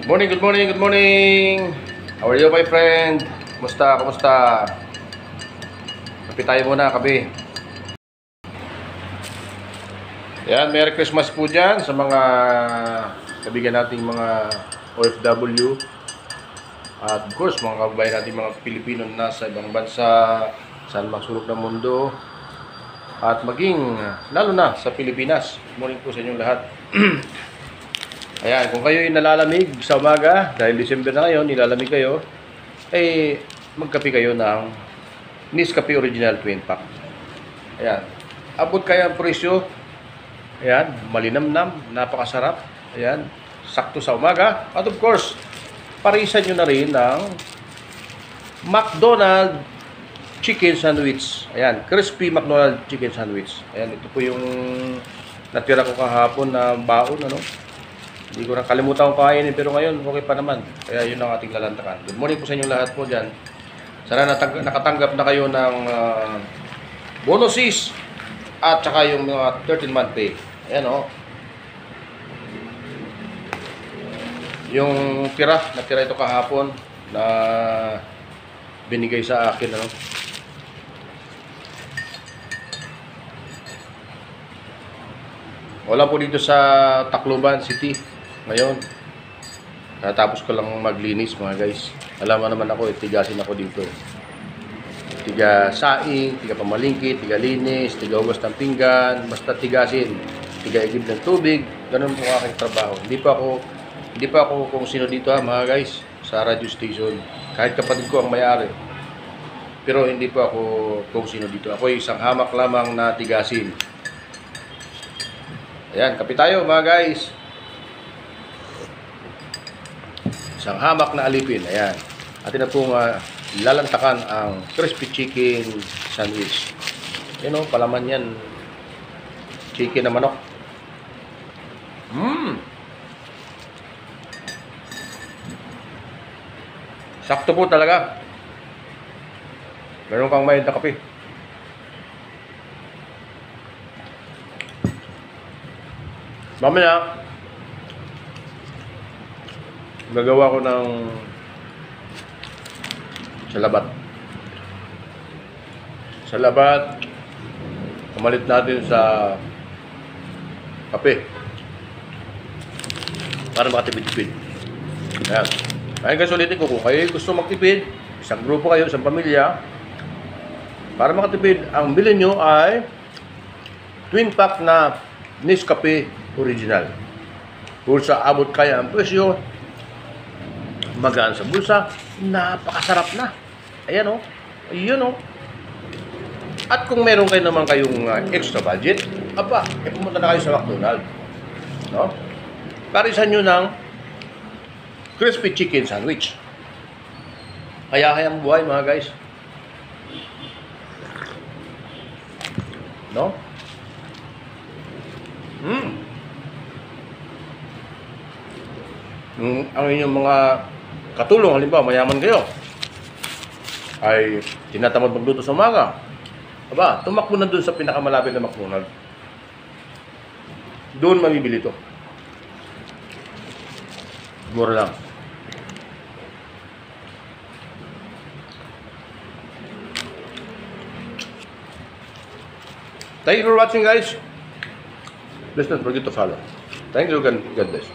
Good morning, good morning, good morning. How are you, my friend? Kumusta, kumusta? Kape tayo muna, kape. Yan, Merry Christmas po dyan sa mga kaibigan nating mga OFW. At of course, mga kababayan nating mga Pilipino na nasa ibang bansa, saan mang sulok ng mundo. At maging, lalo na sa Pilipinas. Good morning po sa inyong lahat. Ayan, kung kayo'y nalalamig sa umaga, dahil December na ngayon, nilalamig kayo, eh, magkape kayo ng Nescafe Original Twin Pack. Ayan, abot kaya ang presyo. Ayan, malinamnam, napakasarap. Ayan, sakto sa umaga. At of course, parisan nyo na rin ng McDonald's Chicken Sandwich. Ayan, crispy McDonald's Chicken Sandwich. Ayan, ito po yung natira ko kahapon na baon, ano? Hindi ko na kalimutan kung kainin, pero ngayon okay pa naman. Kaya yun ang ating lalantakan. Good morning po sa inyong lahat po dyan. Sana nakatanggap na kayo ng bonuses at saka yung mga 13-month pay. Ayan o. Yung natira ito kahapon na binigay sa akin. Ano? Wala po dito sa Tacloban City. Ngayon, natapos ko lang maglinis mga guys. Alam mo naman ako, tigasin ako dito. Tiga saing, tiga pamalingki, tiga linis, tiga hugas ng pinggan, basta tigasin, tiga igib ng tubig. Ganun po aking trabaho. Hindi pa ako kung sino dito mga guys, sa radio station. Kahit kapatid ko ang may-ari. Pero hindi pa ako kung sino dito. Ako ay isang hamak lamang na tigasin. Ayan, kape tayo mga guys. Isang hamak na alipin. Ayan. Atin na pong lalantakan ang crispy chicken sandwich. Yan o, palaman yan. Chicken na manok. Sakto po talaga. Meron kang mayad na kape. Mamaya gagawa ko ng salabat. Kamalit natin sa kape para makatipid-tipid. Ayan. Ayun guys, ulitin ko, kung kayo gusto magtipid, isang grupo kayo, isang pamilya, para makatipid, ang bilhin nyo ay twin pack na Nescafe Original. Kung sa abot kaya ang presyo, magaan sa bulsa, napakasarap na. Ayan o. Ayun o. At kung meron kayo naman kayong extra budget, pumunta na kayo sa McDonald's. No? Parisan nyo ng crispy chicken sandwich. Kaya-kayang buhay mga guys. No? Ang inyong mga katulong, halimbawa mayaman kayo, ay tinatamad magluto sa umaga, tumakbo na dun sa pinakamalapit na McDonald's. Doon mamibili ito. Mura lang. Thank you for watching guys. Please don't forget to follow. Thank you, God bless.